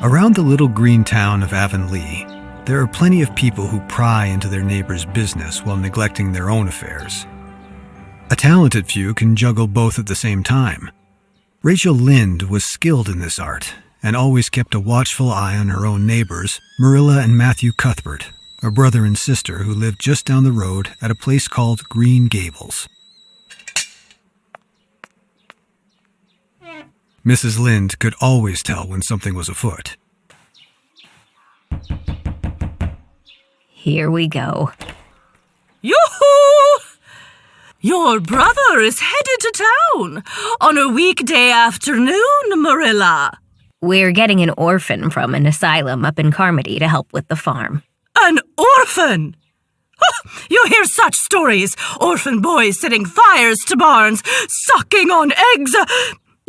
Around the little green town of Avonlea, there are plenty of people who pry into their neighbor's business while neglecting their own affairs. A talented few can juggle both at the same time. Rachel Lynde was skilled in this art and always kept a watchful eye on her own neighbors, Marilla and Matthew Cuthbert, a brother and sister who lived just down the road at a place called Green Gables. Mrs. Lynde could always tell when something was afoot. Here we go. Yoo-hoo! Your brother is headed to town on a weekday afternoon, Marilla. We're getting an orphan from an asylum up in Carmody to help with the farm. An orphan? You hear such stories. Orphan boys setting fires to barns, sucking on eggs.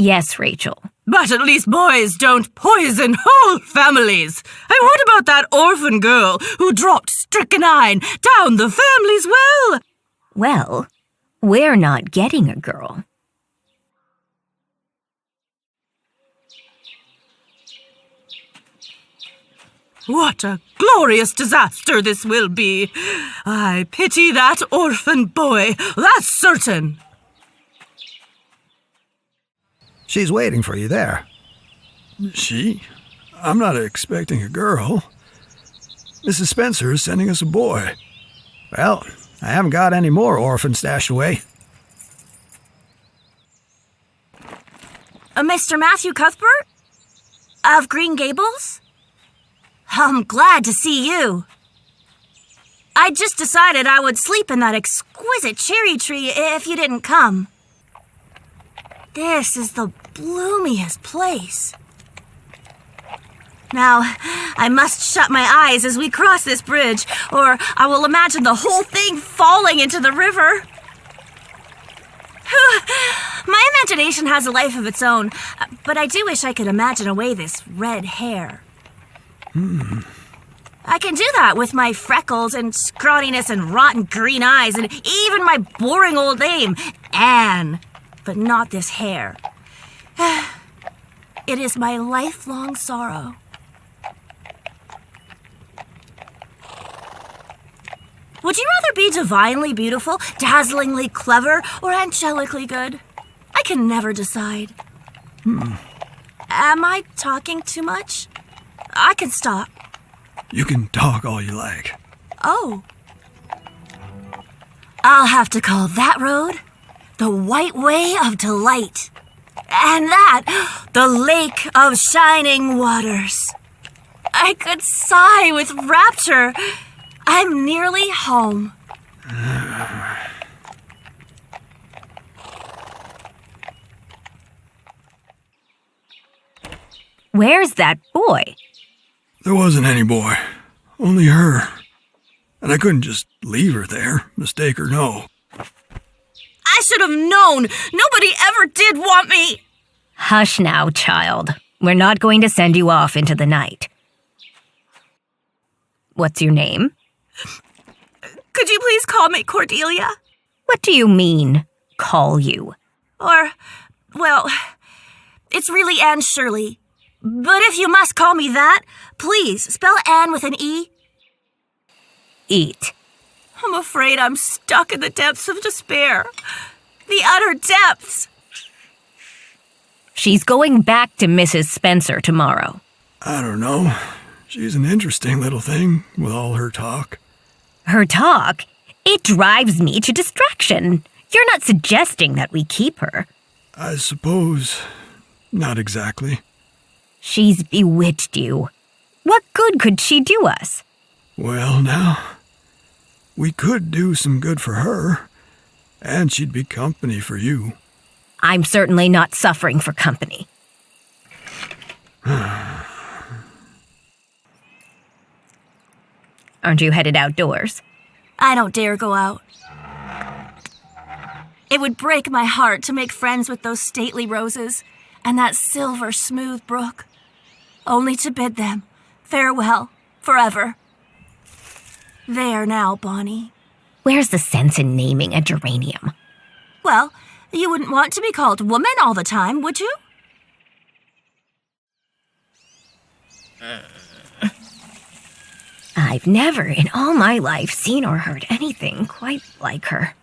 Yes, Rachel. But at least boys don't poison whole families. And what about that orphan girl who dropped strychnine down the family's well? Well, we're not getting a girl. What a glorious disaster this will be. I pity that orphan boy, that's certain. She's waiting for you there. She? I'm not expecting a girl. Mrs. Spencer is sending us a boy. Well, I haven't got any more orphans stashed away. Mr. Matthew Cuthbert? Of Green Gables? I'm glad to see you. I just decided I would sleep in that exquisite cherry tree if you didn't come. This is the bloomiest place. Now, I must shut my eyes as we cross this bridge, or I will imagine the whole thing falling into the river. My imagination has a life of its own, but I do wish I could imagine away this red hair. I can do that with my freckles and scrawniness and rotten green eyes and even my boring old name, Anne. But not this hair. It is my lifelong sorrow. Would you rather be divinely beautiful, dazzlingly clever, or angelically good? I can never decide. Am I talking too much? I can stop. You can talk all you like. Oh. I'll have to call that road the White Way of Delight. And that, the Lake of Shining Waters. I could sigh with rapture. I'm nearly home. Where's that boy? There wasn't any boy. Only her. And I couldn't just leave her there, mistake or no. I should have known. Nobody ever did want me. Hush now, child. We're not going to send you off into the night. What's your name? Could you please call me Cordelia? What do you mean, call you? Or, well, it's really Anne Shirley. But if you must call me that, please spell Anne with an E. Eat. I'm afraid I'm stuck in the depths of despair. The utter depths. She's going back to Mrs. Spencer tomorrow. I don't know. She's an interesting little thing with all her talk. Her talk? It drives me to distraction. You're not suggesting that we keep her. I suppose not exactly. She's bewitched you. What good could she do us? Well, now, we could do some good for her, and she'd be company for you. I'm certainly not suffering for company. Aren't you headed outdoors? I don't dare go out. It would break my heart to make friends with those stately roses and that silver smooth brook, only to bid them farewell forever. There now, Bonnie. Where's the sense in naming a geranium? Well, you wouldn't want to be called woman all the time, would you? I've never in all my life seen or heard anything quite like her.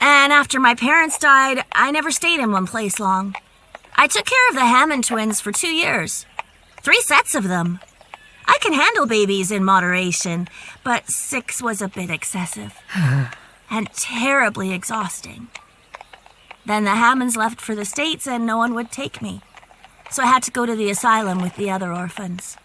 And after my parents died, I never stayed in one place long. I took care of the Hammond twins for 2 years. 3 sets of them. I can handle babies in moderation, but 6 was a bit excessive. And terribly exhausting. Then the Hammonds left for the States and no one would take me. So I had to go to the asylum with the other orphans.